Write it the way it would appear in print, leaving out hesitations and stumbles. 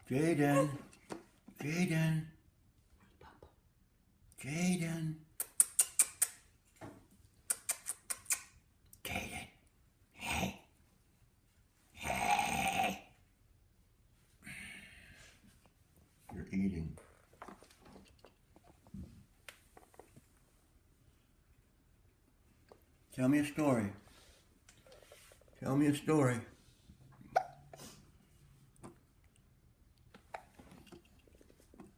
Jaden. Jaden. Jaden. Jaden. Hey. Hey. You're eating. Tell me a story. Tell me a story.